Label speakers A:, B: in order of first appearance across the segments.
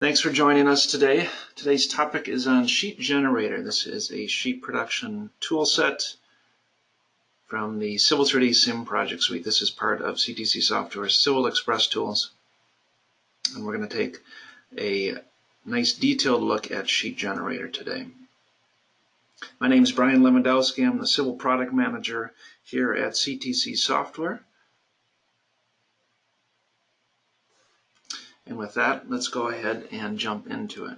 A: Thanks for joining us today. Today's topic is on Sheet Generator. This is a sheet production tool set from the Civil 3D CIM Project Suite. This is part of CTC Software's Civil Express tools. And we're going to take a nice detailed look at Sheet Generator today. My name is Brian Lewandowski. I'm the Civil Product Manager here at CTC Software. And with that, let's go ahead and jump into it.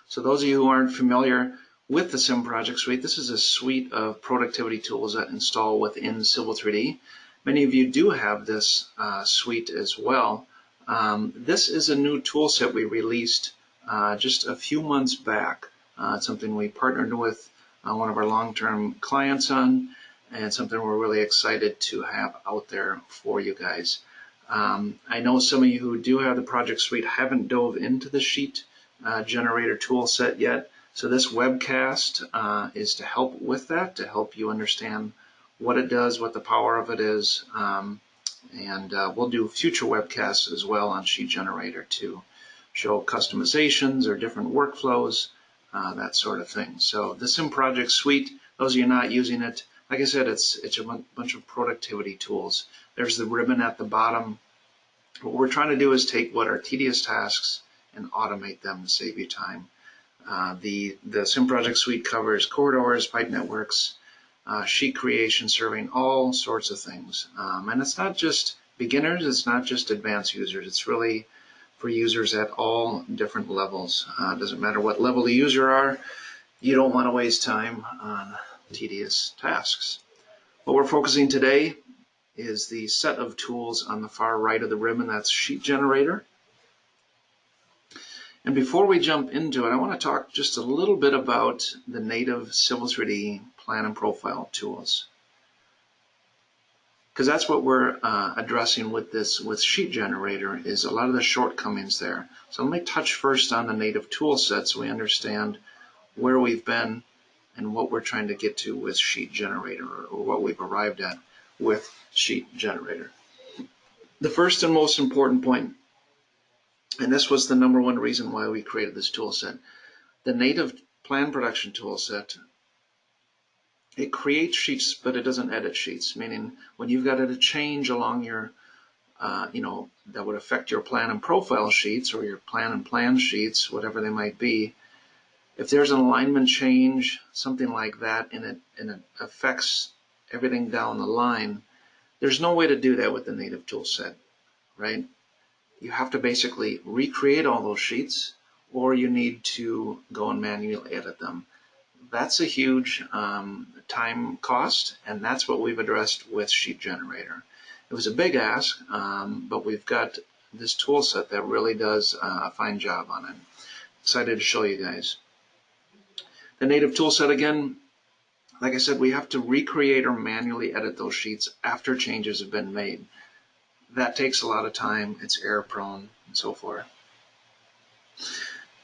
A: So those of you who aren't familiar with the CIM Project Suite, this is a suite of productivity tools that install within Civil 3D. Many of you do have this suite as well. This is a new tool set we released just a few months back. It's something we partnered with one of our long-term clients on, and something we're really excited to have out there for you guys. I know some of you who do have the Project Suite haven't dove into the Sheet Generator tool set yet, so this webcast is to help with that, to help you understand what it does, what the power of it is, and we'll do future webcasts as well on Sheet Generator to show customizations or different workflows, that sort of thing. So the CIM Project Suite, those of you not using it, like I said, it's a bunch of productivity tools. There's the ribbon at the bottom. What we're trying to do is take what are tedious tasks and automate them to save you time. The CIM Project Suite covers corridors, pipe networks, sheet creation, serving all sorts of things. And it's not just beginners, it's not just advanced users, it's really for users at all different levels. It doesn't matter what level the user are, you don't want to waste time on tedious tasks. What we're focusing today is the set of tools on the far right of the ribbon. That's Sheet Generator. And before we jump into it, I want to talk just a little bit about the native Civil 3D plan and profile tools, because that's what we're addressing with Sheet Generator, is a lot of the shortcomings there. So let me touch first on the native tool set so we understand where we've been and what we're trying to get to with Sheet Generator, or what we've arrived at with Sheet Generator. The first and most important point, and this was the number one reason why we created this tool set, the native plan production tool set, it creates sheets, but it doesn't edit sheets, meaning when you've got a change along your, that would affect your plan and profile sheets, or your plan and plan sheets, whatever they might be. If there's an alignment change, something like that, and it affects everything down the line, there's no way to do that with the native tool set, right? You have to basically recreate all those sheets, or you need to go and manually edit them. That's a huge time cost, and that's what we've addressed with Sheet Generator. It was a big ask, but we've got this tool set that really does a fine job on it. Excited to show you guys. The native tool set, again, like I said, we have to recreate or manually edit those sheets after changes have been made. That takes a lot of time, it's error prone, and so forth.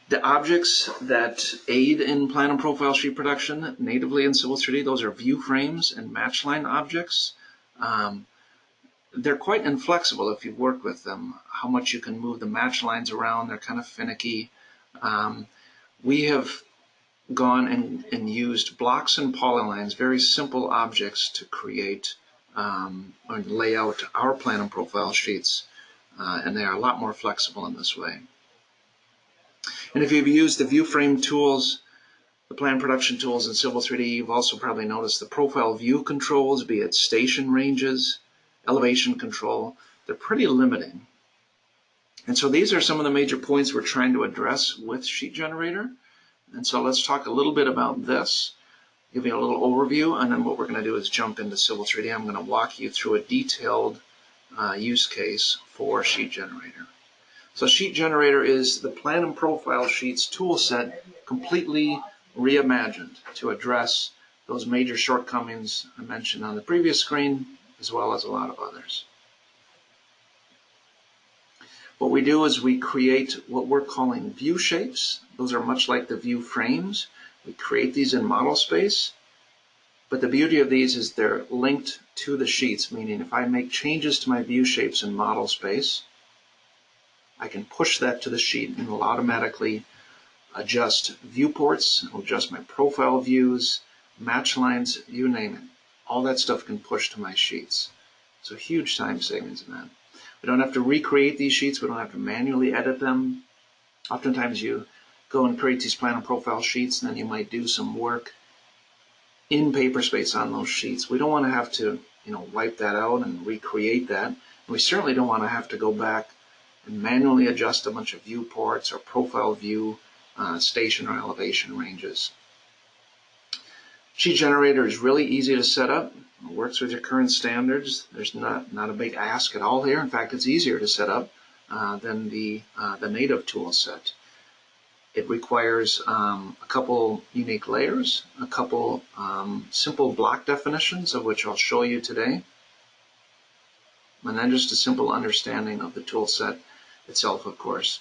A: The objects that aid in plan and profile sheet production natively in Civil 3D, those are view frames and match line objects. They're quite inflexible if you've worked with them, how much you can move the match lines around. They're kind of finicky. We have gone and used blocks and polylines, very simple objects, to create and lay out our plan and profile sheets, and they are a lot more flexible in this way. And if you've used the view frame tools, the plan production tools in Civil 3D, you've also probably noticed the profile view controls, be it station ranges, elevation control, they're pretty limiting. And so these are some of the major points we're trying to address with Sheet Generator. And so let's talk a little bit about this, give you a little overview, and then what we're going to do is jump into Civil 3D. I'm going to walk you through a detailed use case for Sheet Generator. So Sheet Generator is the plan and profile sheets tool set completely reimagined to address those major shortcomings I mentioned on the previous screen, as well as a lot of others. What we do is we create what we're calling view shapes. Those are much like the view frames. We create these in model space, but the beauty of these is they're linked to the sheets, meaning if I make changes to my view shapes in model space, I can push that to the sheet and it'll automatically adjust viewports, it'll adjust my profile views, match lines, you name it. All that stuff can push to my sheets. So huge time savings in that. We don't have to recreate these sheets. We don't have to manually edit them. Oftentimes you go and create these plan and profile sheets, and then you might do some work in Paperspace on those sheets. We don't want to have to, wipe that out and recreate that. And we certainly don't want to have to go back and manually adjust a bunch of viewports or profile view station or elevation ranges. Sheet Generator is really easy to set up. It works with your current standards. There's not a big ask at all here. In fact, it's easier to set up than the native tool set. It requires a couple unique layers, a couple simple block definitions, of which I'll show you today, and then just a simple understanding of the tool set itself, of course,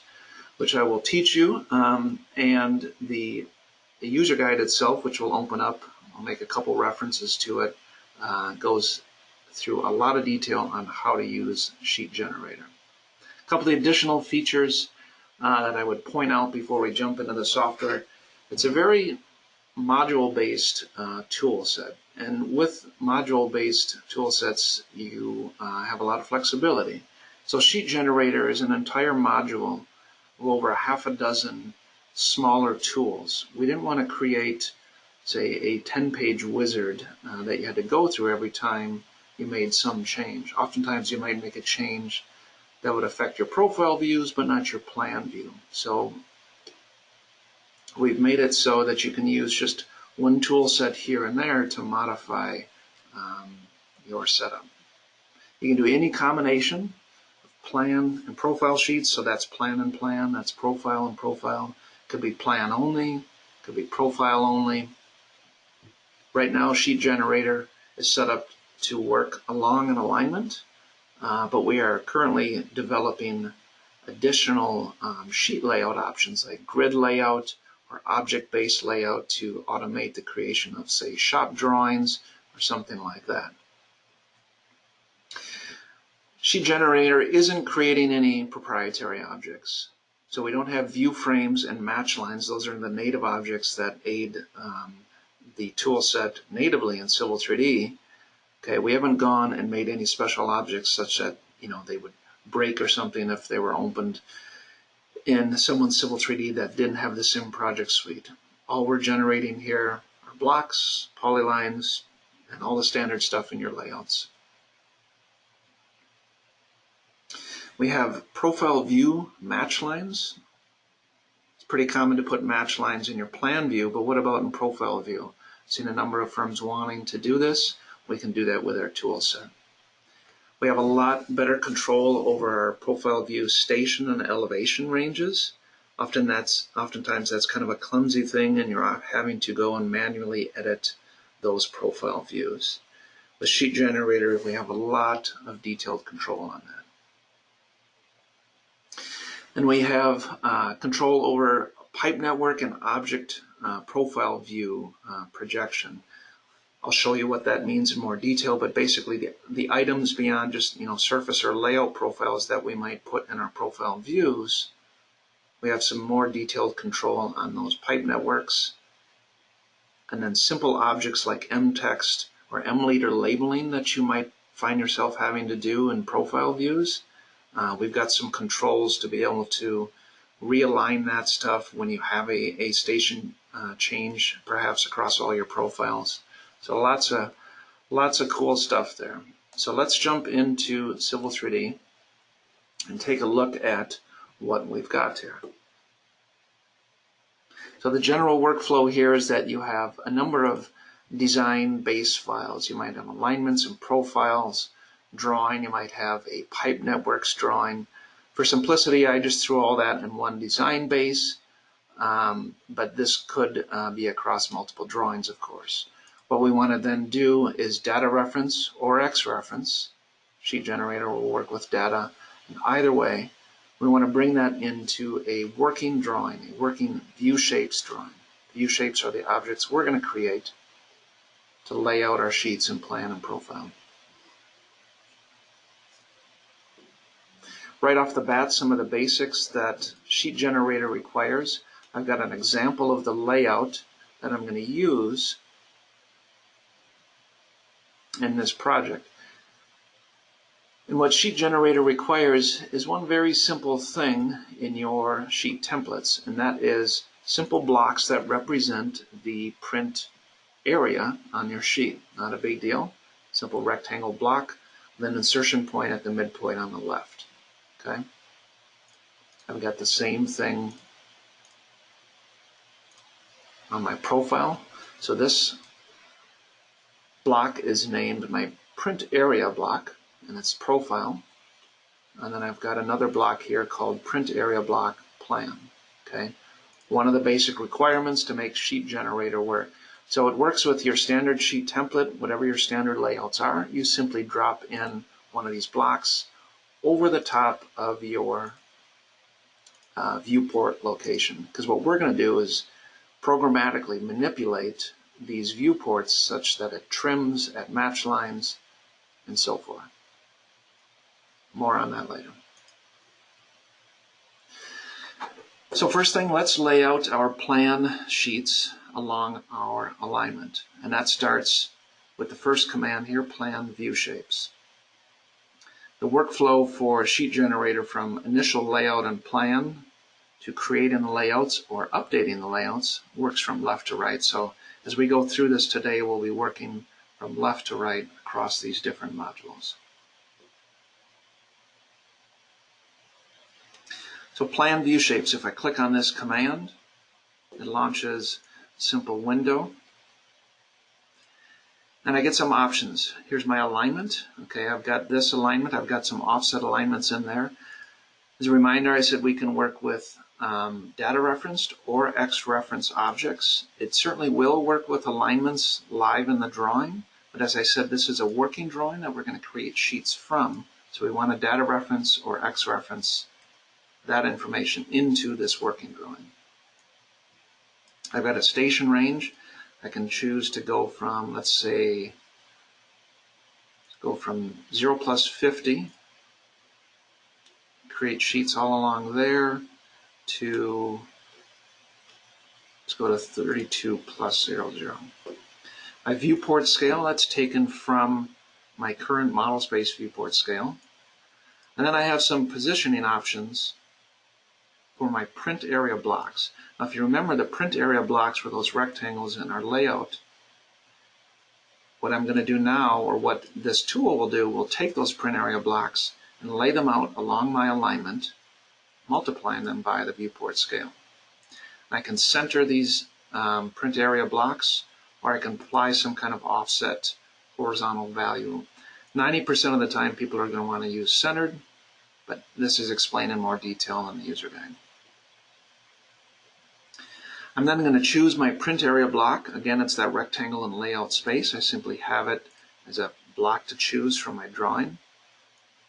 A: which I will teach you, and the user guide itself, which will open up. I'll make a couple references to it. Goes through a lot of detail on how to use Sheet Generator. A couple of additional features that I would point out before we jump into the software. It's a very module-based tool set, and with module-based tool sets, you have a lot of flexibility. So Sheet Generator is an entire module of over a half a dozen smaller tools. We didn't want to create, say, a 10-page wizard that you had to go through every time you made some change. Oftentimes you might make a change that would affect your profile views but not your plan view. So we've made it so that you can use just one tool set here and there to modify your setup. You can do any combination of plan and profile sheets, so that's plan and plan, that's profile and profile. Could be plan only, could be profile only. Right now, Sheet Generator is set up to work along an alignment, but we are currently developing additional sheet layout options like grid layout or object-based layout to automate the creation of, say, shop drawings or something like that. Sheet Generator isn't creating any proprietary objects. So we don't have view frames and match lines. Those are the native objects that aid the tool set natively in Civil 3D. Okay, we haven't gone and made any special objects such that they would break or something if they were opened in someone's Civil 3D that didn't have the CIM Project Suite. All we're generating here are blocks, polylines, and all the standard stuff in your layouts. We have profile view match lines. It's pretty common to put match lines in your plan view, but what about in profile view? I've seen a number of firms wanting to do this. We can do that with our tool set. We have a lot better control over our profile view station and elevation ranges. Oftentimes that's kind of a clumsy thing, and you're having to go and manually edit those profile views. With Sheet Generator, we have a lot of detailed control on that. And we have control over pipe network and object profile view projection. I'll show you what that means in more detail, but basically the items beyond just surface or layout profiles that we might put in our profile views, we have some more detailed control on those pipe networks. And then simple objects like M-text or M-liter labeling that you might find yourself having to do in profile views. We've got some controls to be able to realign that stuff when you have a station change, perhaps across all your profiles. So lots of cool stuff there. So let's jump into Civil 3D and take a look at what we've got here. So the general workflow here is that you have a number of design base files. You might have alignments and profiles, drawing, you might have a pipe networks drawing. For simplicity, I just threw all that in one design base, but this could be across multiple drawings, of course. What we want to then do is data reference or X reference. Sheet Generator will work with data. And either way, we want to bring that into a working drawing, a working view shapes drawing. View shapes are the objects we're going to create to lay out our sheets in plan and profile. Right off the bat, some of the basics that Sheet Generator requires. I've got an example of the layout that I'm going to use in this project. And what Sheet Generator requires is one very simple thing in your sheet templates, and that is simple blocks that represent the print area on your sheet. Not a big deal. Simple rectangle block, then insertion point at the midpoint on the left. Okay. I've got the same thing on my profile. So this block is named my print area block, and it's profile. And then I've got another block here called print area block plan. Okay. One of the basic requirements to make Sheet Generator work. So it works with your standard sheet template, whatever your standard layouts are. You simply drop in one of these blocks over the top of your viewport location. Because what we're going to do is programmatically manipulate these viewports such that it trims at match lines and so forth. More on that later. So first thing, let's lay out our plan sheets along our alignment. And that starts with the first command here, plan view shapes. The workflow for a Sheet Generator from initial layout and plan to creating the layouts or updating the layouts works from left to right. So as we go through this today, we'll be working from left to right across these different modules. So plan view shapes, if I click on this command, it launches a simple window. And I get some options. Here's my alignment. Okay, I've got this alignment. I've got some offset alignments in there. As a reminder, I said we can work with data referenced or X reference objects. It certainly will work with alignments live in the drawing. But as I said, this is a working drawing that we're going to create sheets from. So we want to data reference or X reference that information into this working drawing. I've got a station range. I can choose to go from, let's say, go from 0 plus 50, create sheets all along there, to, let's go to 32 plus 00. My viewport scale, that's taken from my current model space viewport scale. And then I have some positioning options for my print area blocks. Now, if you remember, the print area blocks were those rectangles in our layout. What I'm going to do now, or what this tool will do, will take those print area blocks and lay them out along my alignment, multiplying them by the viewport scale. I can center these print area blocks, or I can apply some kind of offset horizontal value. 90% of the time, people are going to want to use centered, but this is explained in more detail in the user guide. I'm then going to choose my print area block. Again, it's that rectangle in layout space. I simply have it as a block to choose from my drawing.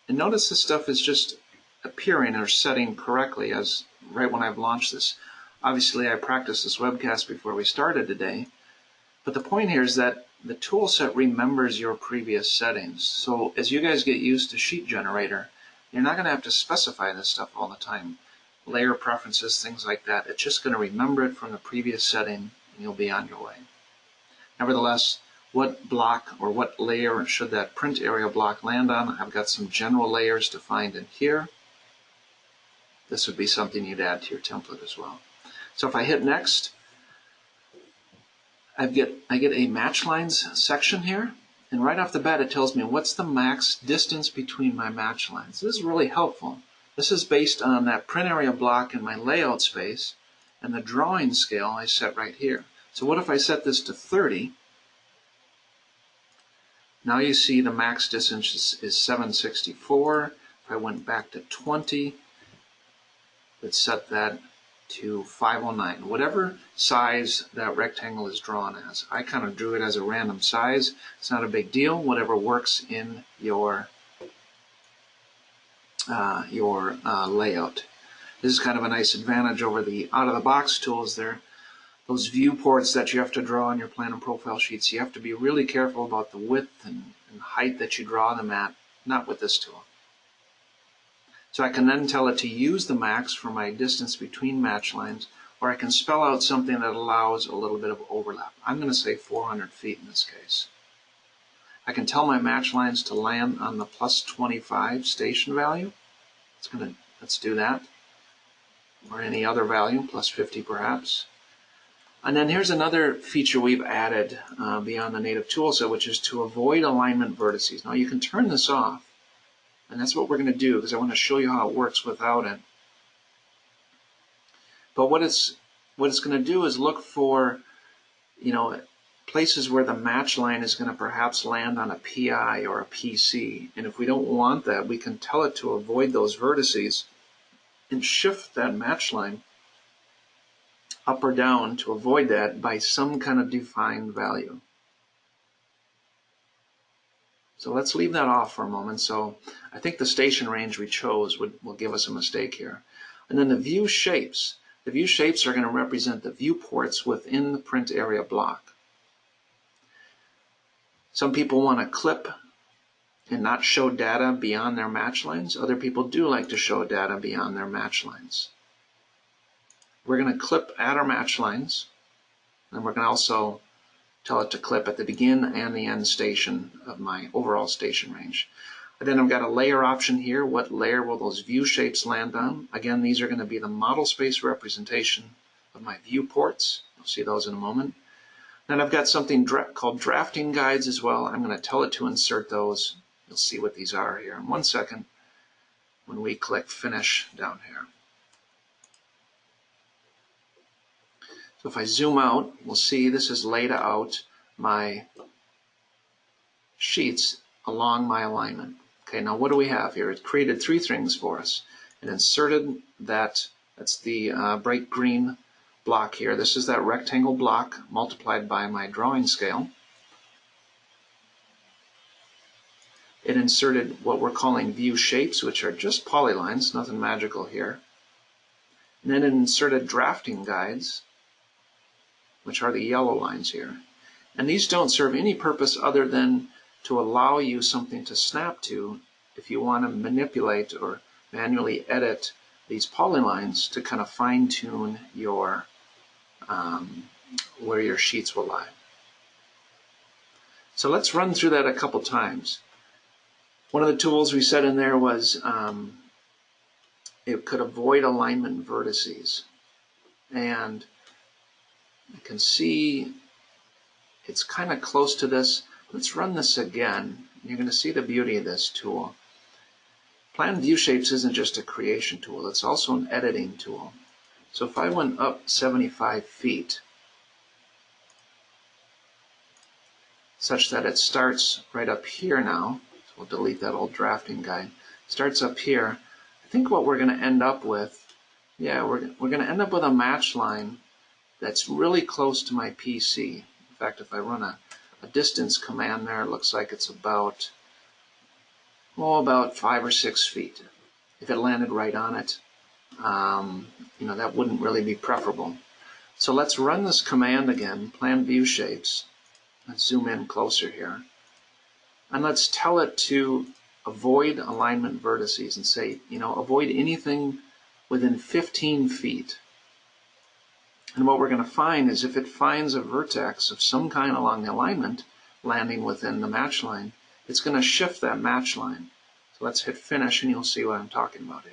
A: And notice this stuff is just appearing or setting correctly as right when I've launched this. Obviously, I practiced this webcast before we started today. But the point here is that the tool set remembers your previous settings. So as you guys get used to Sheet Generator, you're not going to have to specify this stuff all the time. Layer preferences, things like that. It's just going to remember it from the previous setting, and you'll be on your way. Nevertheless, what block or what layer should that print area block land on? I've got some general layers defined in here. This would be something you'd add to your template as well. So if I hit next, I get a match lines section here. And right off the bat, it tells me what's the max distance between my match lines. This is really helpful. This is based on that print area block in my layout space and the drawing scale I set right here. So what if I set this to 30? Now you see the max distance is 764. If I went back to 20, let's set that to 509. Whatever size that rectangle is drawn as. I kind of drew it as a random size. It's not a big deal. Whatever works in your layout. This is kind of a nice advantage over the out-of-the-box tools there. Those viewports that you have to draw on your plan and profile sheets, you have to be really careful about the width and height that you draw them at, not with this tool. So I can then tell it to use the max for my distance between match lines, or I can spell out something that allows a little bit of overlap. I'm going to say 400 feet in this case. I can tell my match lines to land on the plus 25 station value. Let's do that. Or any other value, plus 50 perhaps. And then here's another feature we've added beyond the native toolset, which is to avoid alignment vertices. Now you can turn this off, and that's what we're going to do because I want to show you how it works without it. But what it's going to do is look for, places where the match line is going to perhaps land on a PI or a PC. And if we don't want that, we can tell it to avoid those vertices and shift that match line up or down to avoid that by some kind of defined value. So let's leave that off for a moment. So I think the station range we chose will give us a mistake here. And then the view shapes. The view shapes are going to represent the viewports within the print area block. Some people want to clip and not show data beyond their match lines. Other people do like to show data beyond their match lines. We're going to clip at our match lines, and we're going to also tell it to clip at the begin and the end station of my overall station range. And then I've got a layer option here. What layer will those view shapes land on? Again, these are going to be the model space representation of my viewports. You'll see those in a moment. Then I've got something called drafting guides as well. I'm going to tell it to insert those. You'll see what these are here in 1 second when we click finish down here. So if I zoom out, we'll see this has laid out my sheets along my alignment. Okay, now what do we have here? It created 3 things for us. It inserted that's the bright green block here. This is that rectangle block multiplied by my drawing scale. It inserted what we're calling view shapes, which are just polylines, nothing magical here. And then it inserted drafting guides, which are the yellow lines here. And these don't serve any purpose other than to allow you something to snap to if you want to manipulate or manually edit these polylines to kind of fine-tune your where your sheets will lie. So let's run through that a couple times. One of the tools we set in there was it could avoid alignment vertices. And you can see it's kind of close to this. Let's run this again. You're going to see the beauty of this tool. Plan View Shapes isn't just a creation tool, it's also an editing tool. So if I went up 75 feet, such that it starts right up here now, so we'll delete that old drafting guide, starts up here, I think what we're going to end up with, we're going to end up with a match line that's really close to my PC. In fact, if I run a distance command there, it looks like it's about 5 or 6 feet. If it landed right on it, that wouldn't really be preferable. So let's run this command again, Plan View Shapes. Let's zoom in closer here. And let's tell it to avoid alignment vertices and say, avoid anything within 15 feet. And what we're going to find is if it finds a vertex of some kind along the alignment landing within the match line, it's going to shift that match line. So let's hit finish and you'll see what I'm talking about here.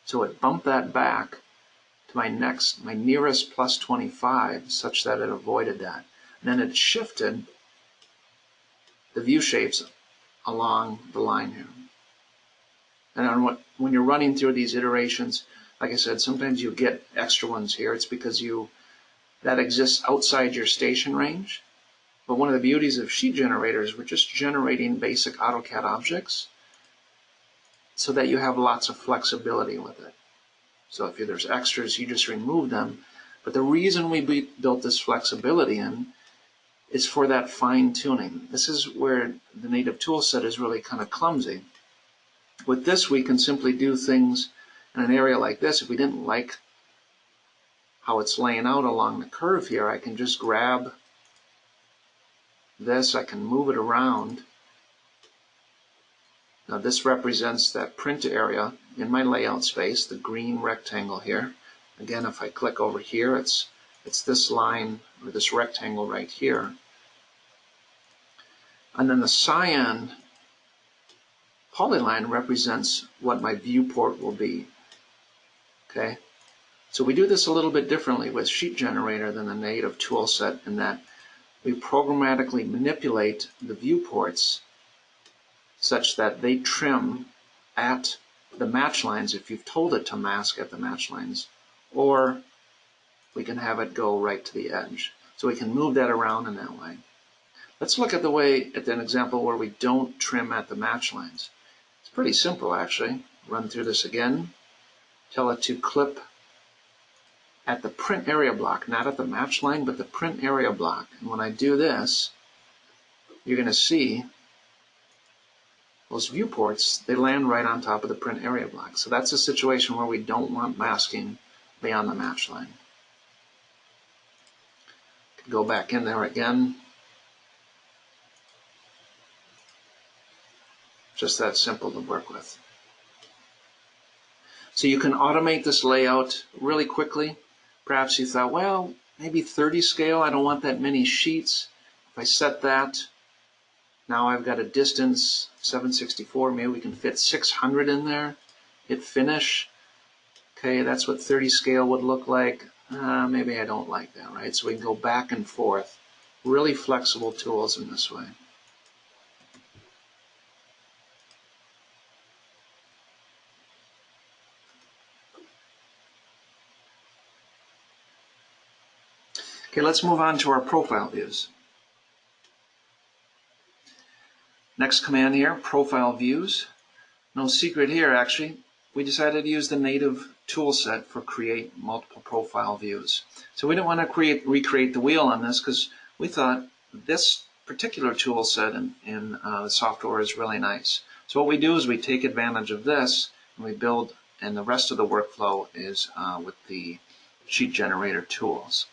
A: So it bumped that back to my nearest plus 25 such that it avoided that. And then it shifted the view shapes along the line here. And when you're running through these iterations, like I said, sometimes you get extra ones here. It's because that exists outside your station range. But one of the beauties of sheet generators, we're just generating basic AutoCAD objects so that you have lots of flexibility with it. So if there's extras, you just remove them. But the reason we built this flexibility in is for that fine tuning. This is where the native tool set is really kind of clumsy. With this, we can simply do things in an area like this. If we didn't like how it's laying out along the curve here, I can just grab this, I can move it around, Now this represents that print area in my layout space, the green rectangle here. Again, if I click over here, it's this line or this rectangle right here. And then the cyan polyline represents what my viewport will be. Okay, so we do this a little bit differently with Sheet Generator than the native tool set in that we programmatically manipulate the viewports such that they trim at the match lines if you've told it to mask at the match lines, or we can have it go right to the edge. So we can move that around in that way. Let's look at an example where we don't trim at the match lines. It's pretty simple actually. Run through this again. Tell it to clip at the print area block, not at the match line, but the print area block. And when I do this, you're going to see those viewports, they land right on top of the print area block. So that's a situation where we don't want masking beyond the match line. Go back in there again. Just that simple to work with. So you can automate this layout really quickly. Perhaps you thought, well, maybe 30 scale, I don't want that many sheets. If I set that, now I've got a distance 764, maybe we can fit 600 in there. Hit finish. Okay, that's what 30 scale would look like. Maybe I don't like that, right? So we can go back and forth. Really flexible tools in this way. Okay, let's move on to our profile views. Next command here, profile views. No secret here, actually. We decided to use the native tool set for create multiple profile views. So we didn't want to recreate the wheel on this because we thought this particular tool set in the software is really nice. So what we do is we take advantage of this and we build, and the rest of the workflow is with the Sheet Generator tools.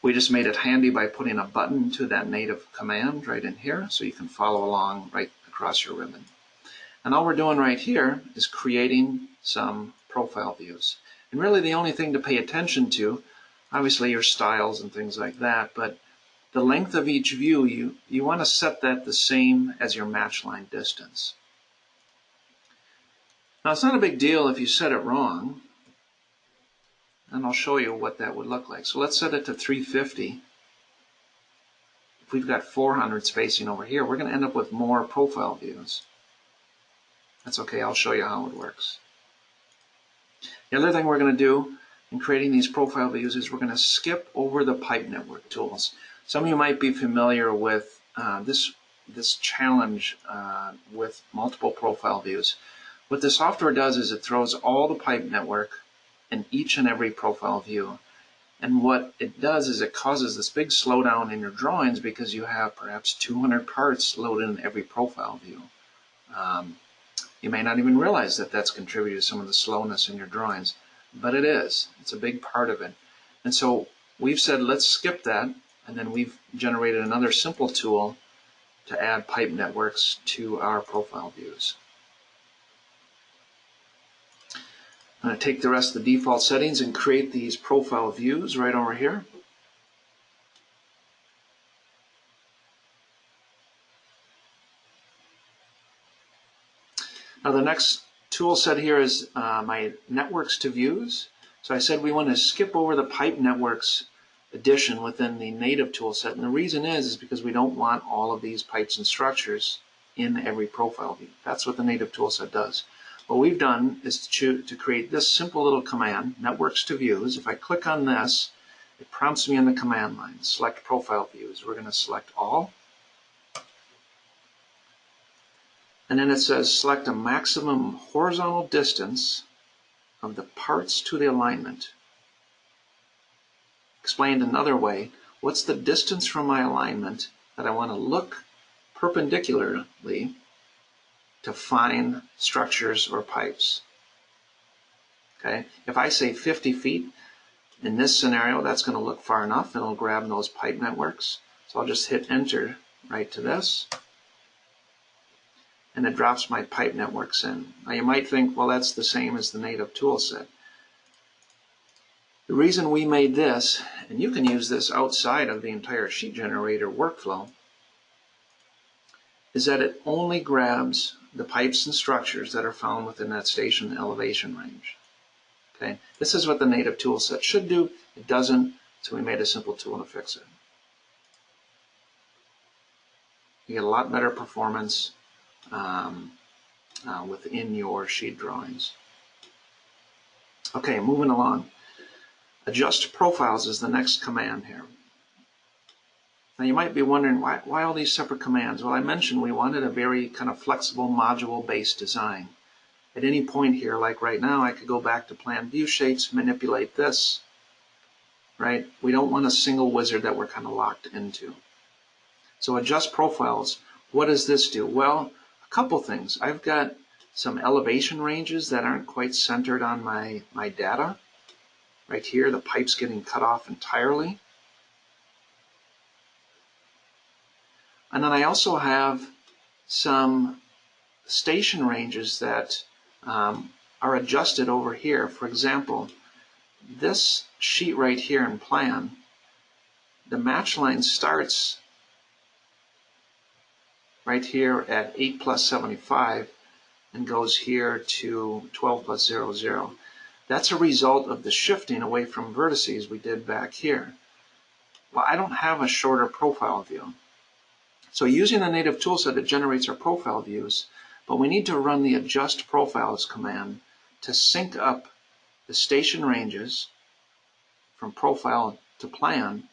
A: We just made it handy by putting a button to that native command right in here so you can follow along right across your ribbon. And all we're doing right here is creating some profile views. And really the only thing to pay attention to, obviously your styles and things like that, but the length of each view, you want to set that the same as your match line distance. Now it's not a big deal if you set it wrong, and I'll show you what that would look like. So let's set it to 350. If we've got 400 spacing over here, we're going to end up with more profile views. That's okay, I'll show you how it works. The other thing we're going to do in creating these profile views is we're going to skip over the pipe network tools. Some of you might be familiar with this challenge with multiple profile views. What the software does is it throws all the pipe network in each and every profile view. And what it does is it causes this big slowdown in your drawings because you have perhaps 200 parts loaded in every profile view. You may not even realize that that's contributed to some of the slowness in your drawings, but it is. It's a big part of it. And so we've said let's skip that, and then we've generated another simple tool to add pipe networks to our profile views. I'm going to take the rest of the default settings and create these profile views right over here. Now the next tool set here is my networks to views. So I said we want to skip over the pipe networks addition within the native tool set. And the reason is because we don't want all of these pipes and structures in every profile view. That's what the native tool set does. What we've done is to create this simple little command, networks to views. If I click on this, it prompts me in the command line, select profile views. We're going to select all. And then it says select a maximum horizontal distance of the parts to the alignment. Explained another way, what's the distance from my alignment that I want to look perpendicularly to find structures or pipes? Okay, if I say 50 feet, in this scenario, that's going to look far enough and it'll grab those pipe networks. So I'll just hit enter right to this. and it drops my pipe networks in. Now you might think, well, that's the same as the native tool set. The reason we made this, and you can use this outside of the entire sheet generator workflow, is that it only grabs the pipes and structures that are found within that station elevation range. Okay, this is what the native tool set should do. It doesn't, so we made a simple tool to fix it. You get a lot better performance within your sheet drawings. Okay, moving along. Adjust profiles is the next command here. Now you might be wondering, why all these separate commands? Well, I mentioned we wanted a very kind of flexible module-based design. At any point here, like right now, I could go back to plan view shapes, manipulate this, right? We don't want a single wizard that we're kind of locked into. So adjust profiles, what does this do? Well, a couple things. I've got some elevation ranges that aren't quite centered on my data. Right here, the pipe's getting cut off entirely. And then I also have some station ranges that are adjusted over here. For example, this sheet right here in plan, the match line starts right here at 8 plus 75 and goes here to 12 plus 0, 0. That's a result of the shifting away from vertices we did back here. Well, I don't have a shorter profile view. So using the native toolset, it generates our profile views, but we need to run the adjust profiles command to sync up the station ranges from profile to plan,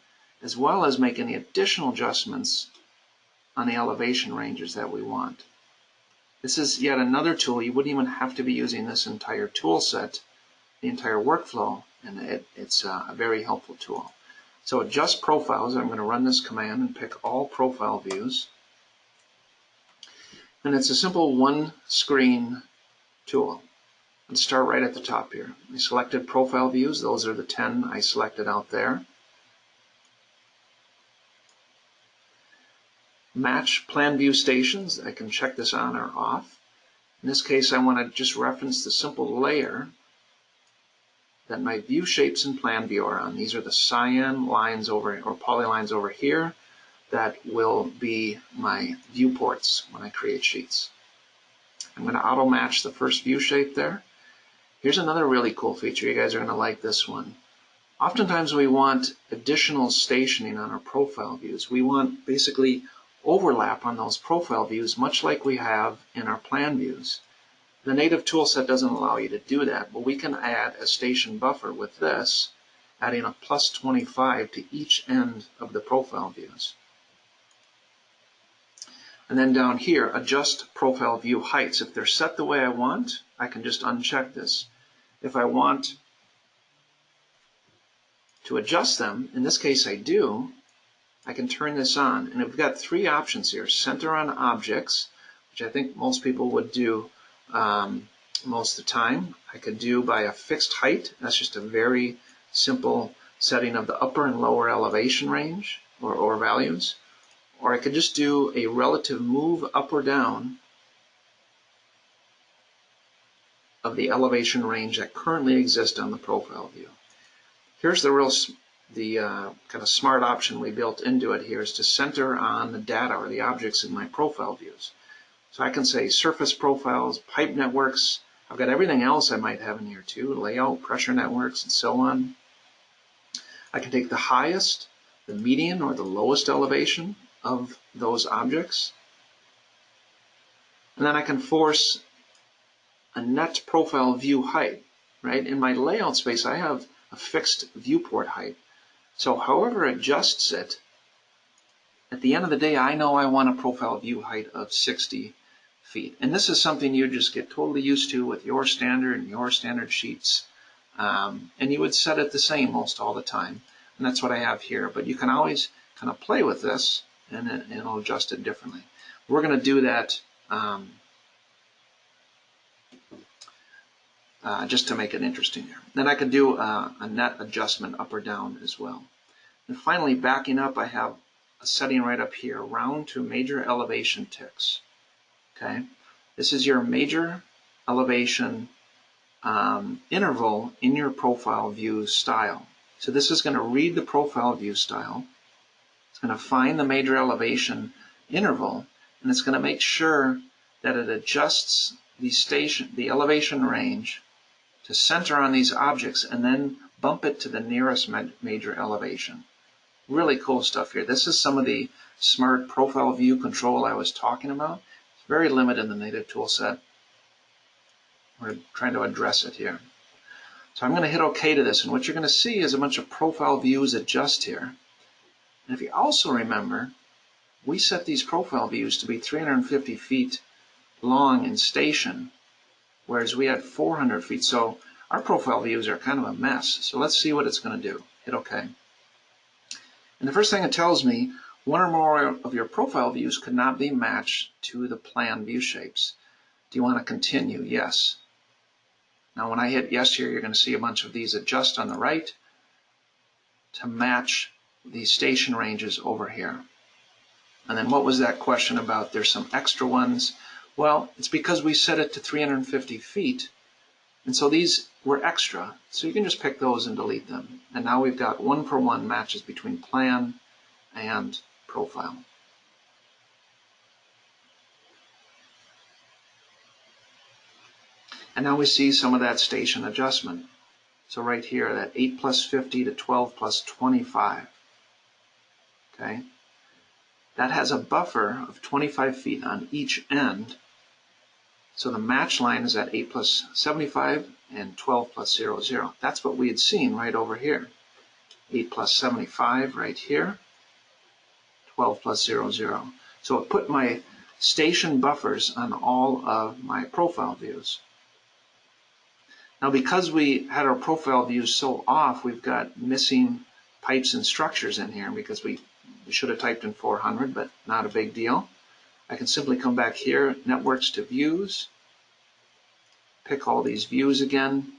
A: as well as make any additional adjustments on the elevation ranges that we want. This is yet another tool. You wouldn't even have to be using this entire tool set, the entire workflow, and it's a very helpful tool. So adjust profiles, I'm going to run this command and pick all profile views. And it's a simple one screen tool. Let's start right at the top here. I selected profile views. Those are the 10 I selected out there. Match plan view stations. I can check this on or off. In this case, I want to just reference the simple layer that my view shapes and plan view are on. These are the CIM lines over, or polylines over here, that will be my viewports when I create sheets. I'm going to auto match the first view shape there. Here's another really cool feature. You guys are going to like this one. Oftentimes we want additional stationing on our profile views. We want basically overlap on those profile views, much like we have in our plan views. The native toolset doesn't allow you to do that, but we can add a station buffer with this, adding a plus 25 to each end of the profile views. And then down here, adjust profile view heights. If they're set the way I want, I can just uncheck this. If I want to adjust them, in this case I do, I can turn this on. And we've got three options here. Center on objects, which I think most people would do most of the time. I could do by a fixed height. That's just a very simple setting of the upper and lower elevation range or values. Or I could just do a relative move up or down of the elevation range that currently exists on the profile view. Here's the kind of smart option we built into it here, is to center on the data or the objects in my profile views. So I can say surface profiles, pipe networks. I've got everything else I might have in here too, layout, pressure networks, and so on. I can take the highest, the median, or the lowest elevation of those objects. And then I can force a net profile view height, right? In my layout space, I have a fixed viewport height. So however it adjusts it, at the end of the day, I know I want a profile view height of 60 feet. And this is something you just get totally used to with your standard and your standard sheets. And you would set it the same most all the time. And that's what I have here. But you can always kind of play with this, and it'll adjust it differently. We're going to do that just to make it interesting here. Then I could do a net adjustment up or down as well. And finally, backing up, I have a setting right up here, round to major elevation ticks. Okay, This is your major elevation interval in your profile view style. So this is going to read the profile view style. It's going to find the major elevation interval, and it's going to make sure that it adjusts the elevation range to center on these objects and then bump it to the nearest major elevation. Really cool stuff here. This is some of the smart profile view control I was talking about. It's very limited in the native tool set. We're trying to address it here. So I'm going to hit OK to this, and what you're going to see is a bunch of profile views adjust here. And if you also remember, we set these profile views to be 350 feet long in station, whereas we had 400 feet. So our profile views are kind of a mess. So let's see what it's going to do. Hit OK. And the first thing it tells me, one or more of your profile views could not be matched to the plan view shapes. Do you want to continue? Yes. Now when I hit yes here, you're going to see a bunch of these adjust on the right to match the station ranges over here. And then what was that question about? There's some extra ones. Well, it's because we set it to 350 feet, and so these were extra. So you can just pick those and delete them. And now we've got 1-for-1 matches between plan and profile. And now we see some of that station adjustment. So right here, that 8 plus 50 to 12 plus 25. Okay? That has a buffer of 25 feet on each end. So the match line is at 8 plus 75 and 12 plus 0, 0. That's what we had seen right over here. 8 plus 75 right here, 12 plus 0, 0. So it put my station buffers on all of my profile views. Now because we had our profile views so off, we've got missing pipes and structures in here because we should have typed in 400, but not a big deal. I can simply come back here, networks to views, pick all these views again,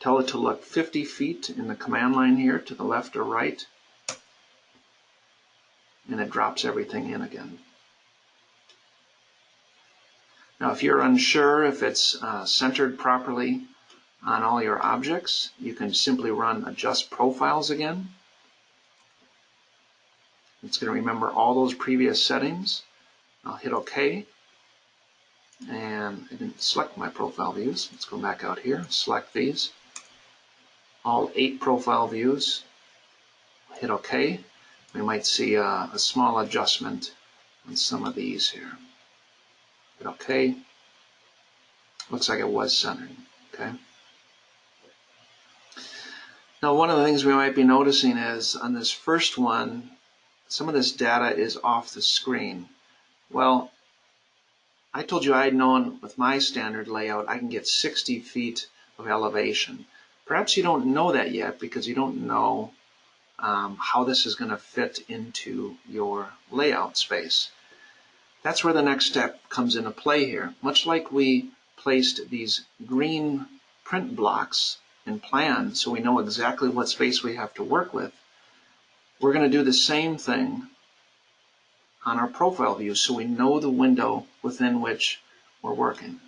A: tell it to look 50 feet in the command line here to the left or right, and it drops everything in again. Now if you're unsure if it's centered properly on all your objects, you can simply run adjust profiles again. It's going to remember all those previous settings. I'll hit OK. And I didn't select my profile views. Let's go back out here, select these. All 8 profile views. Hit OK. We might see a small adjustment on some of these here. Hit OK. Looks like it was centered. Okay. Now one of the things we might be noticing is on this first one, some of this data is off the screen. Well, I told you I had known with my standard layout I can get 60 feet of elevation. Perhaps you don't know that yet because you don't know how this is going to fit into your layout space. That's where the next step comes into play here. Much like we placed these green print blocks in plan so we know exactly what space we have to work with, we're going to do the same thing on our profile view so we know the window within which we're working.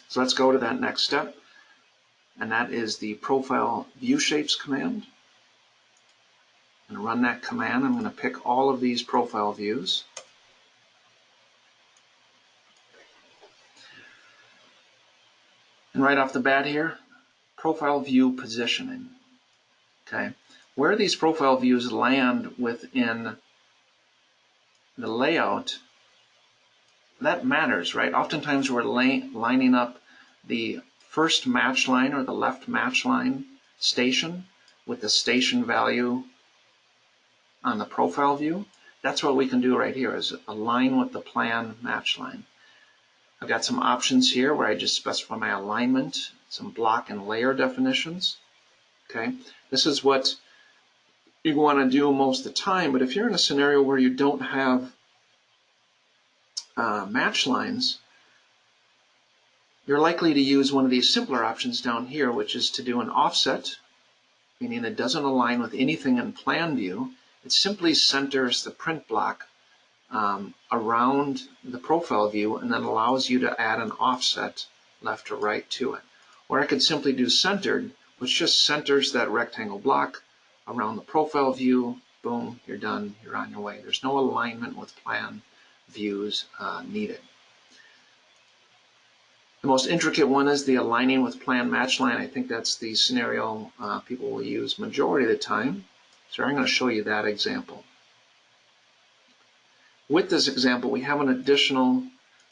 A: So let's go to that next step, and that is the profile view shapes command. I'm going to run that command. I'm going to pick all of these profile views. And right off the bat here, profile view positioning. Okay, where these profile views land within the layout, that matters, right? Oftentimes we're lining up the first match line or the left match line station with the station value on the profile view. That's what we can do right here, is align with the plan match line. I've got some options here where I just specify my alignment, some block and layer definitions. Okay, this is what you want to do most of the time, but if you're in a scenario where you don't have match lines, you're likely to use one of these simpler options down here, which is to do an offset, meaning it doesn't align with anything in plan view. It simply centers the print block around the profile view and then allows you to add an offset left or right to it. Or I could simply do centered, which just centers that rectangle block around the profile view. Boom, you're done, you're on your way. There's no alignment with plan views needed. The most intricate one is the aligning with plan match line. I think that's the scenario people will use majority of the time. So I'm going to show you that example. With this example, we have an additional,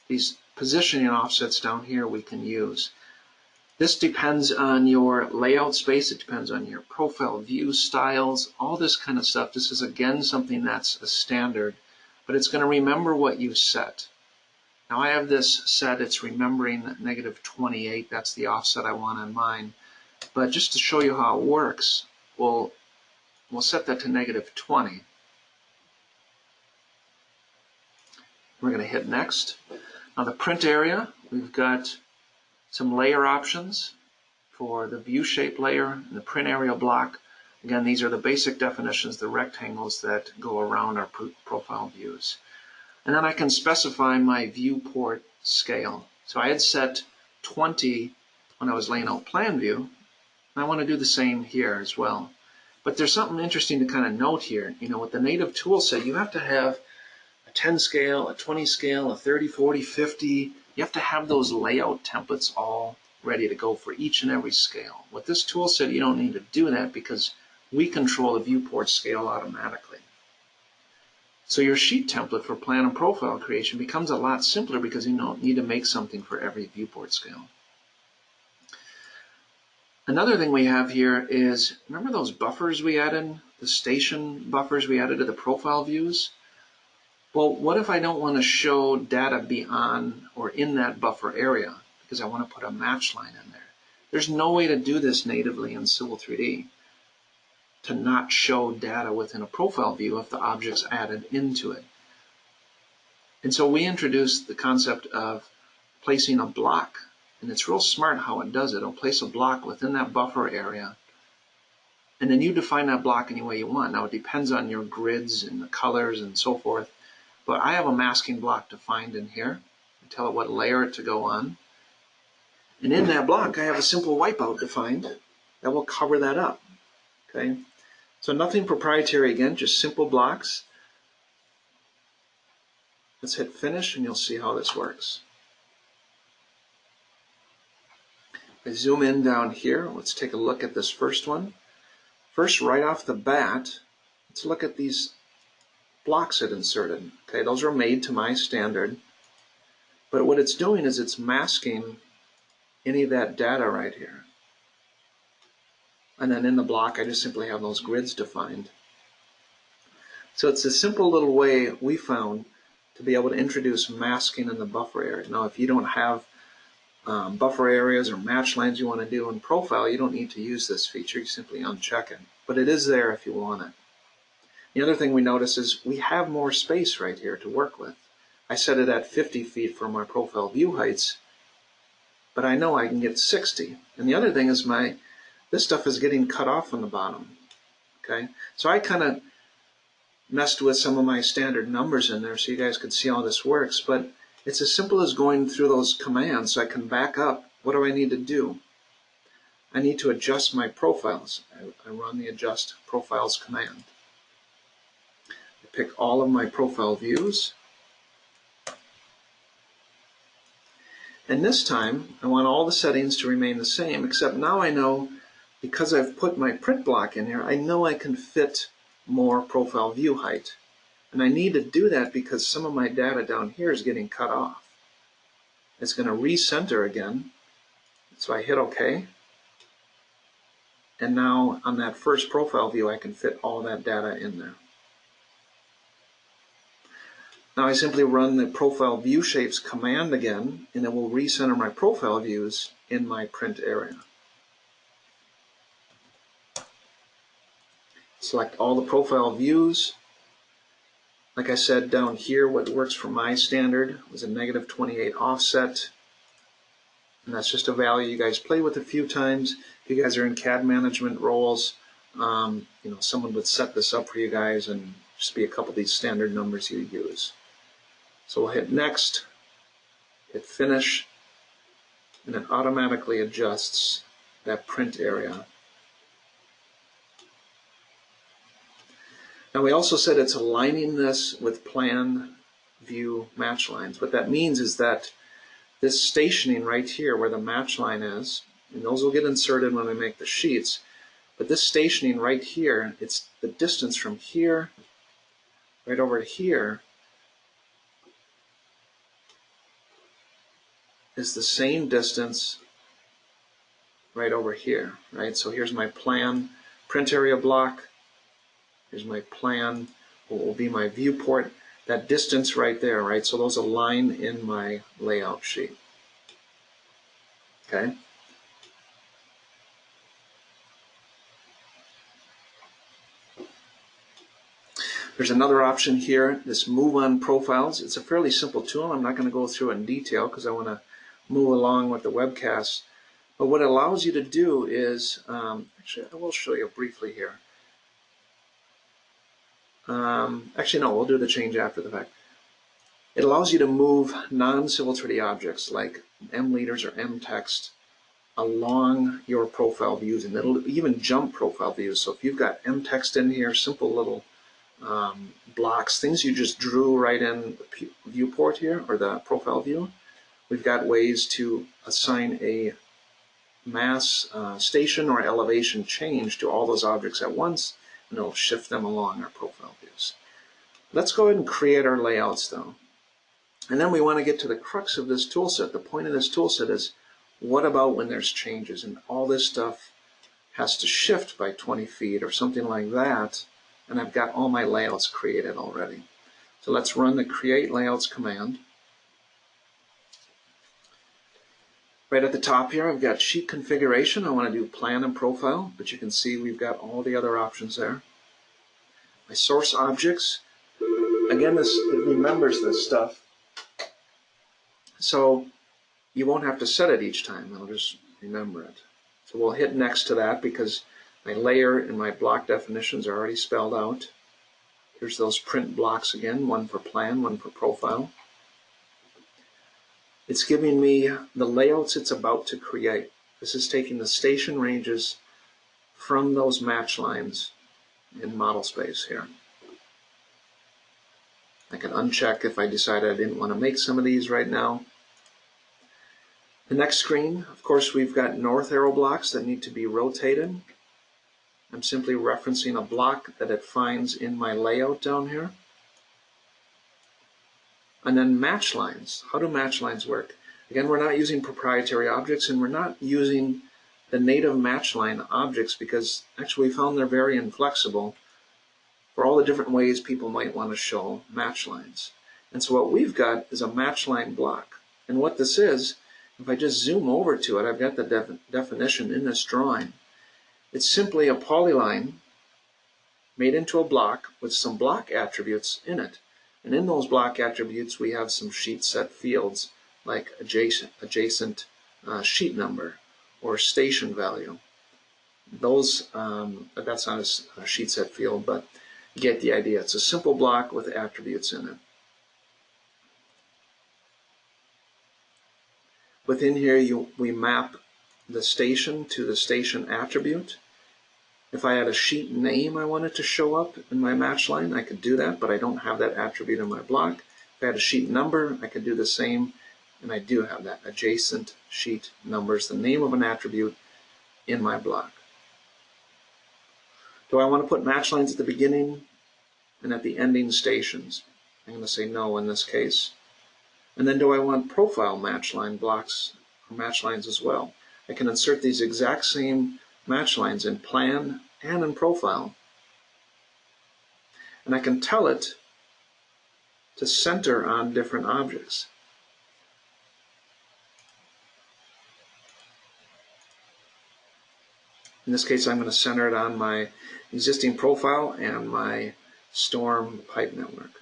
A: these positioning offsets down here we can use. This depends on your layout space. It depends on your profile view styles, all this kind of stuff. This is, again, something that's a standard, but it's going to remember what you set. Now I have this set, it's remembering -28, that's the offset I want on mine. But just to show you how it works, we'll set that to -20. We're going to hit next. Now the print area, we've got some layer options for the view shape layer and the print area block. Again, these are the basic definitions, the rectangles that go around our profile views. And then I can specify my viewport scale. So I had set 20 when I was laying out plan view, and I want to do the same here as well. But there's something interesting to kind of note here. You know, with the native tool set, you have to have a 10 scale, a 20 scale, a 30, 40, 50. You have to have those layout templates all ready to go for each and every scale. With this tool set, you don't need to do that because we control the viewport scale automatically. So your sheet template for plan and profile creation becomes a lot simpler because you don't need to make something for every viewport scale. Another thing we have here is, remember those buffers we added, the station buffers we added to the profile views? Well, what if I don't want to show data beyond or in that buffer area because I want to put a match line in there? There's no way to do this natively in Civil 3D. To not show data within a profile view if the object's added into it. And so we introduced the concept of placing a block, and it's real smart how it does it. It'll place a block within that buffer area, and then you define that block any way you want. Now it depends on your grids and the colors and so forth, but I have a masking block defined in here. I tell it what layer to go on, and in that block I have a simple wipeout defined that will cover that up. Okay. So nothing proprietary again, just simple blocks. Let's hit finish and you'll see how this works. I zoom in down here. Let's take a look at this first one. First, right off the bat, let's look at these blocks it inserted. Okay, those are made to my standard. But what it's doing is it's masking any of that data right here. And then in the block, I just simply have those grids defined. So it's a simple little way we found to be able to introduce masking in the buffer area. Now, if you don't have buffer areas or match lines you want to do in profile, you don't need to use this feature. You simply uncheck it. But it is there if you want it. The other thing we notice is we have more space right here to work with. I set it at 50 feet for my profile view heights, but I know I can get 60. And the other thing is this stuff is getting cut off on the bottom. Okay, so I kind of messed with some of my standard numbers in there so you guys could see how this works, but it's as simple as going through those commands so I can back up. What do I need to do? I need to adjust my profiles. I run the adjust profiles command. I pick all of my profile views, and this time I want all the settings to remain the same, except now I know, because I've put my print block in here, I know I can fit more profile view height. And I need to do that because some of my data down here is getting cut off. It's going to recenter again. So I hit OK. And now on that first profile view, I can fit all that data in there. Now I simply run the profile view shapes command again, and it will recenter my profile views in my print area. Select all the profile views. Like I said down here, what works for my standard was a -28 offset. And that's just a value you guys play with a few times. If you guys are in CAD management roles, someone would set this up for you guys and just be a couple of these standard numbers you use. So we'll hit next, hit finish, and it automatically adjusts that print area. Now we also said it's aligning this with plan view match lines. What that means is that this stationing right here where the match line is, and those will get inserted when we make the sheets, but this stationing right here, it's the distance from here right over here is the same distance right over here, right? So here's my plan print area block. Here's my plan, what will be my viewport. That distance right there, right? So those align in my layout sheet. Okay? There's another option here, this move on profiles. It's a fairly simple tool. I'm not going to go through it in detail because I want to move along with the webcast. But what it allows you to do is, actually I will show you briefly here. Actually no, we'll do the change after the fact. It allows you to move non-Civil 3D objects like M leaders or M text along your profile views, and it'll even jump profile views. So if you've got M text in here, simple little blocks, things you just drew right in the viewport here, or the profile view, we've got ways to assign a mass station or elevation change to all those objects at once, and it'll shift them along our profile views. Let's go ahead and create our layouts though. And then we want to get to the crux of this tool set. The point of this tool set is, what about when there's changes and all this stuff has to shift by 20 feet or something like that, and I've got all my layouts created already. So let's run the create layouts command. Right at the top here, I've got sheet configuration. I want to do plan and profile, but you can see we've got all the other options there. My source objects, again, it remembers this stuff. So you won't have to set it each time. It'll just remember it. So we'll hit next to that because my layer and my block definitions are already spelled out. Here's those print blocks again, one for plan, one for profile. It's giving me the layouts it's about to create. This is taking the station ranges from those match lines in model space here. I can uncheck if I decided I didn't want to make some of these right now. The next screen, of course, we've got north arrow blocks that need to be rotated. I'm simply referencing a block that it finds in my layout down here. And then match lines. How do match lines work? Again, we're not using proprietary objects, and we're not using the native match line objects because actually we found they're very inflexible for all the different ways people might want to show match lines. And so what we've got is a match line block. And what this is, if I just zoom over to it, I've got the definition in this drawing. It's simply a polyline made into a block with some block attributes in it. And in those block attributes, we have some sheet set fields like adjacent sheet number or station value. Those, that's not a sheet set field, but you get the idea. It's a simple block with attributes in it. Within here, we map the station to the station attribute. If I had a sheet name I wanted to show up in my match line, I could do that, but I don't have that attribute in my block. If I had a sheet number, I could do the same, and I do have that. Adjacent sheet numbers, the name of an attribute in my block. Do I want to put match lines at the beginning and at the ending stations? I'm going to say no in this case. And then do I want profile match line blocks or match lines as well? I can insert these exact same match lines in plan and in profile. And I can tell it to center on different objects. In this case, I'm going to center it on my existing profile and my storm pipe network.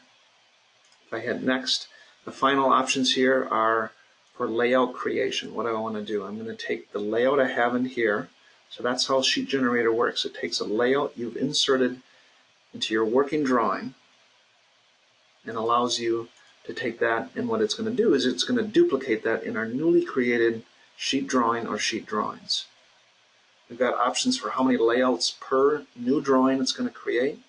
A: If I hit next, the final options here are for layout creation. What do I want to do? I'm going to take the layout I have in here. So that's how Sheet Generator works. It takes a layout you've inserted into your working drawing and allows you to take that, and what it's going to do is it's going to duplicate that in our newly created sheet drawing or sheet drawings. We've got options for how many layouts per new drawing it's going to create.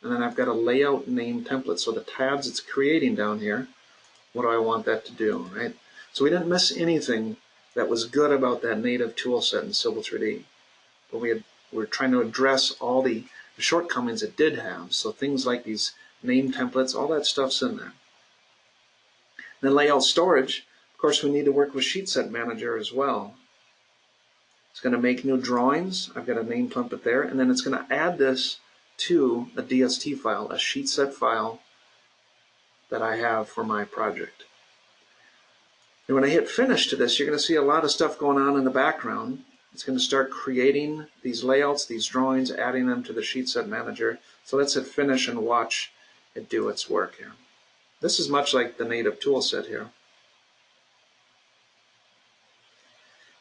A: And then I've got a layout name template. So the tabs it's creating down here, what do I want that to do, right? So we didn't miss anything that was good about that native tool set in Civil 3D. But we're trying to address all the shortcomings it did have. So things like these name templates, all that stuff's in there. Then layout storage, of course we need to work with Sheet Set Manager as well. It's going to make new drawings. I've got a name template there, and then it's going to add this to a DST file, a sheet set file that I have for my project. And when I hit finish to this, you're going to see a lot of stuff going on in the background. It's going to start creating these layouts, these drawings, adding them to the Sheet Set Manager. So let's hit finish and watch it do its work here. This is much like the native tool set here.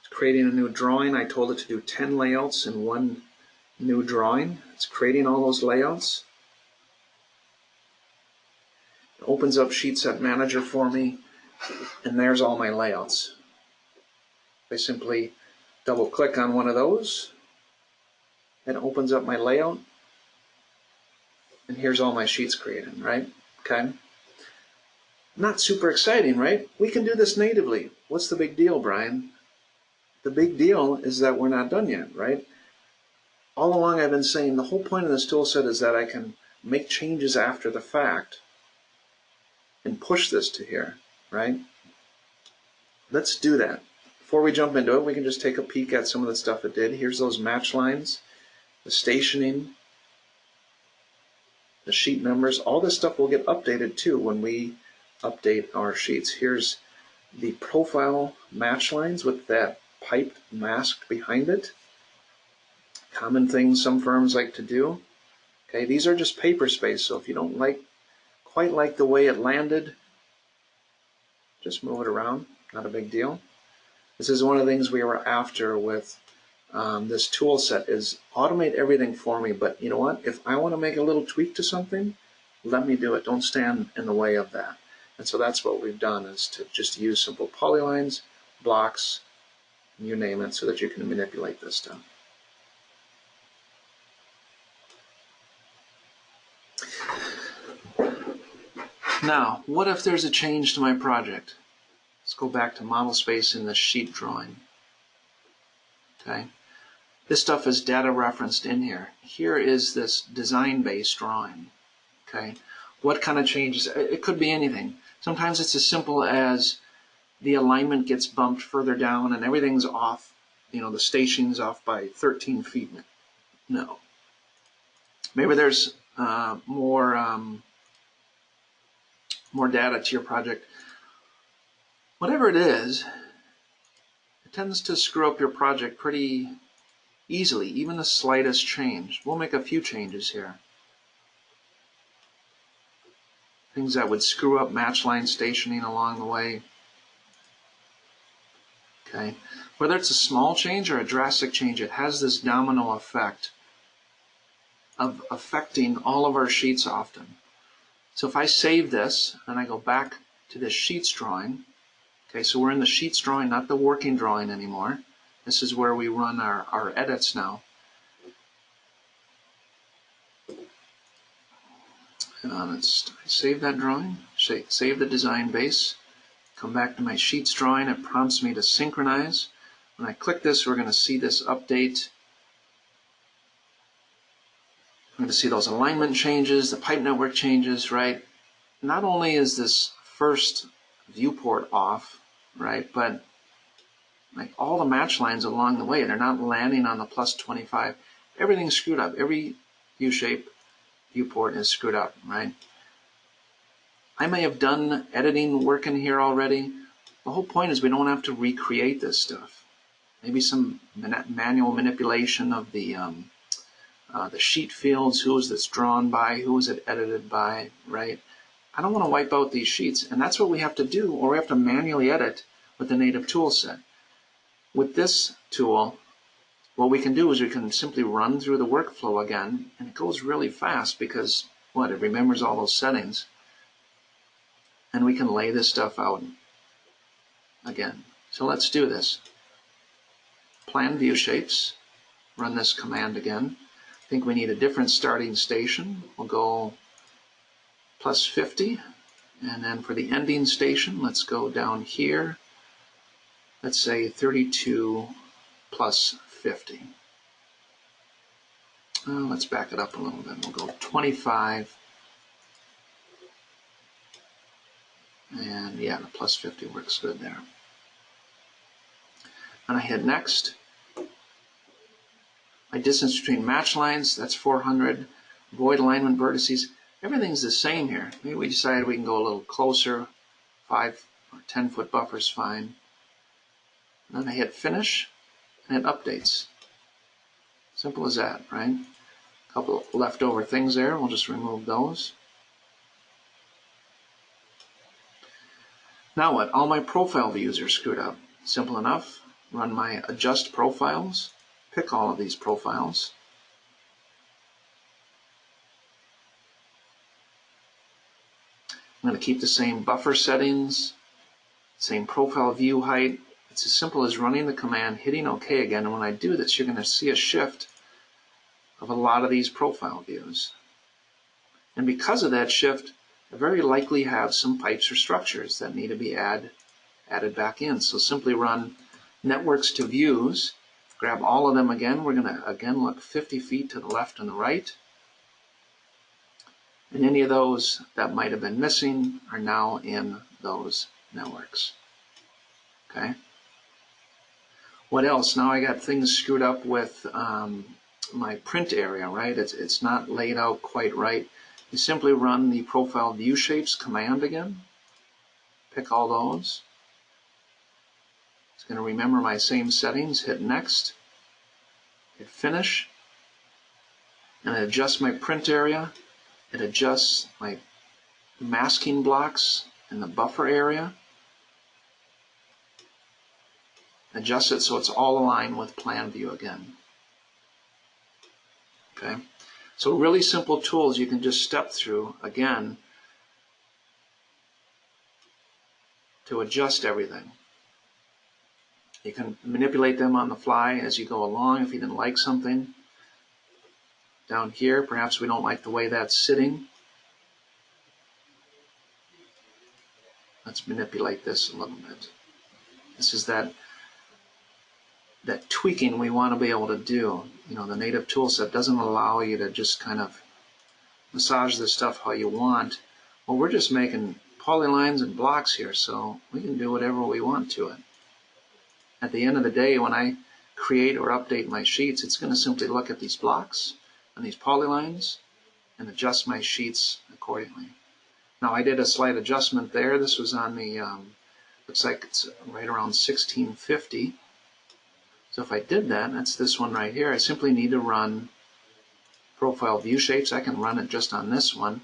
A: It's creating a new drawing. I told it to do 10 layouts in one new drawing. It's creating all those layouts. It opens up Sheet Set Manager for me, and there's all my layouts. I simply double click on one of those, and it opens up my layout, and here's all my sheets created, right? Okay. Not super exciting, right? We can do this natively. What's the big deal, Brian? The big deal is that we're not done yet, right? All along I've been saying the whole point of this tool set is that I can make changes after the fact and push this to here, right? Let's do that. Before we jump into it, we can just take a peek at some of the stuff it did. Here's those match lines, the stationing, the sheet numbers. All this stuff will get updated too when we update our sheets. Here's the profile match lines with that pipe masked behind it. Common things some firms like to do. Okay, these are just paper space, so if you don't quite like the way it landed, just move it around, not a big deal. This is one of the things we were after with this tool set, is automate everything for me, but you know what? If I want to make a little tweak to something, let me do it. Don't stand in the way of that. And so that's what we've done, is to just use simple polylines, blocks, you name it, so that you can manipulate this stuff. Now, what if there's a change to my project? Let's go back to model space in the sheet drawing. Okay, this stuff is data referenced in here. Here is this design-based drawing. Okay, what kind of changes? It could be anything. Sometimes it's as simple as the alignment gets bumped further down and everything's off. You know, the station's off by 13 feet. No. Maybe there's more data to your project. Whatever it is, it tends to screw up your project pretty easily, even the slightest change. We'll make a few changes here. Things that would screw up match line stationing along the way. Okay, whether it's a small change or a drastic change, it has this domino effect of affecting all of our sheets often. So if I save this and I go back to this sheets drawing, okay, so we're in the sheets drawing, not the working drawing anymore. This is where we run our edits now. I save that drawing, save the design base, come back to my sheets drawing. It prompts me to synchronize. When I click this, we're going to see this update. I'm going to see those alignment changes, the pipe network changes, right? Not only is this first viewport off, right, but like all the match lines along the way, they're not landing on the plus 25. Everything's screwed up. Every U-shape viewport is screwed up, right? I may have done editing work in here already. The whole point is we don't have to recreate this stuff. Maybe some manual manipulation of the sheet fields, who is this drawn by, who is it edited by, right? I don't want to wipe out these sheets, and that's what we have to do, or we have to manually edit with the native tool set. With this tool, what we can do is we can simply run through the workflow again, and it goes really fast because, what, it remembers all those settings. and we can lay this stuff out again. So let's do this. Plan view shapes, run this command again. I think we need a different starting station. We'll go plus 50, and then for the ending station, let's go down here. Let's say 32 plus 50. Let's back it up a little bit. We'll go 25. And yeah, the plus 50 works good there. And I hit next. My distance between match lines, that's 400. Void alignment vertices, everything's the same here. Maybe we decided we can go a little closer. 5 or 10 foot buffer is fine. And then I hit finish, and it updates. Simple as that, right? A couple of leftover things there, we'll just remove those. Now what? All my profile views are screwed up. Simple enough. Run my adjust profiles. Pick all of these profiles. I'm going to keep the same buffer settings, same profile view height. It's as simple as running the command, hitting OK again, and when I do this, you're going to see a shift of a lot of these profile views. And because of that shift, I very likely have some pipes or structures that need to be added back in. So simply run networks to views, grab all of them again. We're going to again look 50 feet to the left and the right. And any of those that might have been missing are now in those networks. Okay. What else? Now I got things screwed up with my print area, right? It's not laid out quite right. You simply run the profile view shapes command again. Pick all those. It's going to remember my same settings. Hit next. Hit finish. And adjust my print area. It adjusts my masking blocks in the buffer area. Adjust it so it's all aligned with plan view again. Okay, so really simple tools you can just step through again to adjust everything. You can manipulate them on the fly as you go along if you didn't like something. Down here, perhaps we don't like the way that's sitting. Let's manipulate this a little bit. This is that tweaking we want to be able to do. You know, the native tool set doesn't allow you to just kind of massage this stuff how you want. Well, we're just making polylines and blocks here, so we can do whatever we want to it. At the end of the day, when I create or update my sheets, it's going to simply look at these blocks and these polylines and adjust my sheets accordingly. Now, I did a slight adjustment there. This was on the, looks like it's right around 1650. So if I did that, that's this one right here. I simply need to run profile view shapes. I can run it just on this one.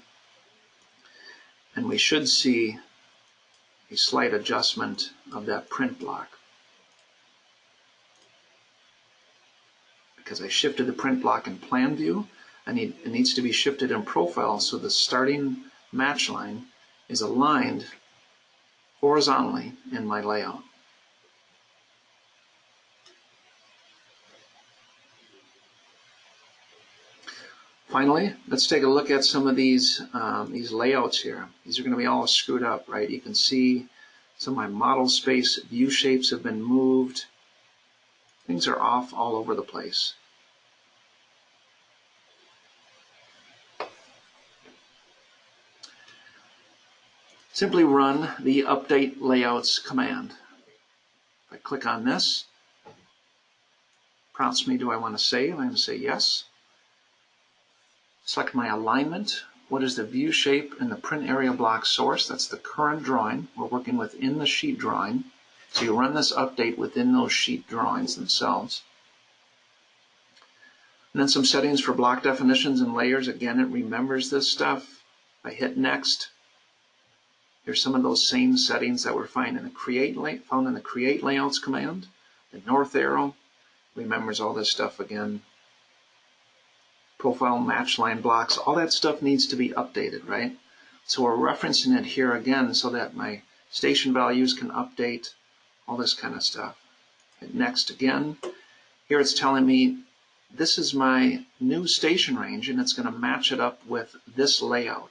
A: And we should see a slight adjustment of that print block. Because I shifted the print block in plan view, and it needs to be shifted in profile so the starting match line is aligned horizontally in my layout. Finally, let's take a look at some of these layouts here. These are going to be all screwed up, right? You can see some of my model space view shapes have been moved. Things are off all over the place. Simply run the update layouts command. If I click on this, it prompts me, do I want to save? I'm going to say yes. Select my alignment. What is the view shape in the print area block source? That's the current drawing. We're working within the sheet drawing. So you run this update within those sheet drawings themselves. And then some settings for block definitions and layers. Again, it remembers this stuff. I hit next. Here's some of those same settings that were found in the create layouts command. The north arrow remembers all this stuff again. Profile match line blocks, all that stuff needs to be updated, right? So we're referencing it here again so that my station values can update, all this kind of stuff. Hit next again. Here it's telling me this is my new station range, and it's going to match it up with this layout.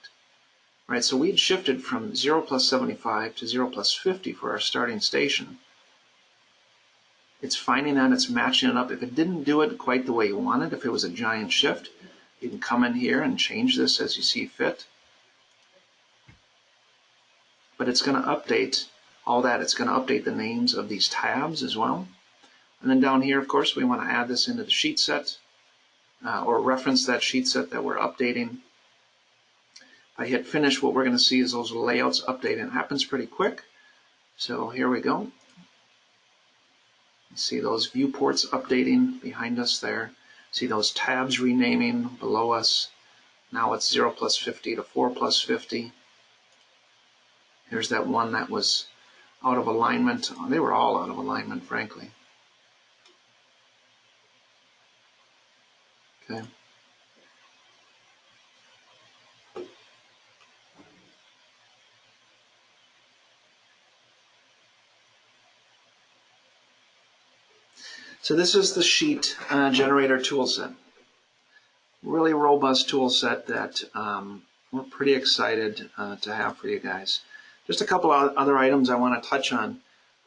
A: Right, so we'd shifted from 0 plus 75 to 0 plus 50 for our starting station. It's finding that it's matching it up. If it didn't do it quite the way you wanted, if it was a giant shift, you can come in here and change this as you see fit. But it's going to update all that. It's going to update the names of these tabs as well. And then down here, of course, we want to add this into the sheet set or reference that sheet set that we're updating. If I hit finish, what we're going to see is those layouts updating. It happens pretty quick. So here we go. You see those viewports updating behind us there. See those tabs renaming below us. Now it's 0 plus 50 to 4 plus 50. Here's that one that was out of alignment. They were all out of alignment, frankly. Okay. So this is the sheet generator toolset. Really robust toolset that we're pretty excited to have for you guys. Just a couple of other items I want to touch on.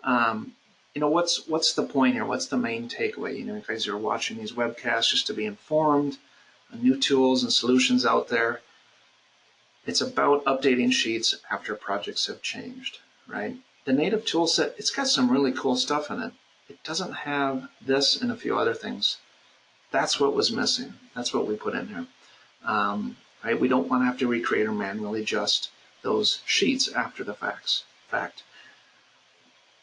A: You know, what's the point here? What's the main takeaway? You know, you guys are watching these webcasts just to be informed on new tools and solutions out there. It's about updating sheets after projects have changed, right? The native toolset, it's got some really cool stuff in it. It doesn't have this and a few other things. That's what was missing. That's what we put in here. Right? We don't want to have to recreate or manually adjust those sheets after the fact.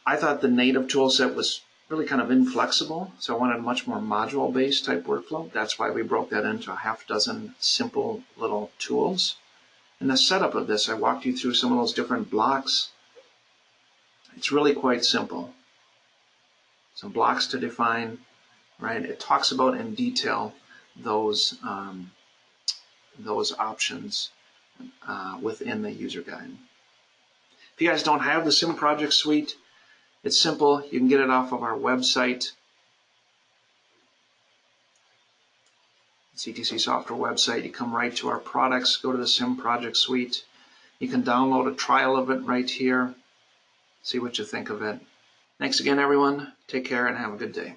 A: I thought the native toolset was really kind of inflexible, so I wanted a much more module-based type workflow. That's why we broke that into a half dozen simple little tools. In the setup of this, I walked you through some of those different blocks. It's really quite simple. Some blocks to define, right? It talks about in detail those options within the user guide. If you guys don't have the CIM Project Suite, it's simple. You can get it off of our website, CTC Software website. You come right to our products, go to the CIM Project Suite. You can download a trial of it right here. See what you think of it. Thanks again, everyone. Take care and have a good day.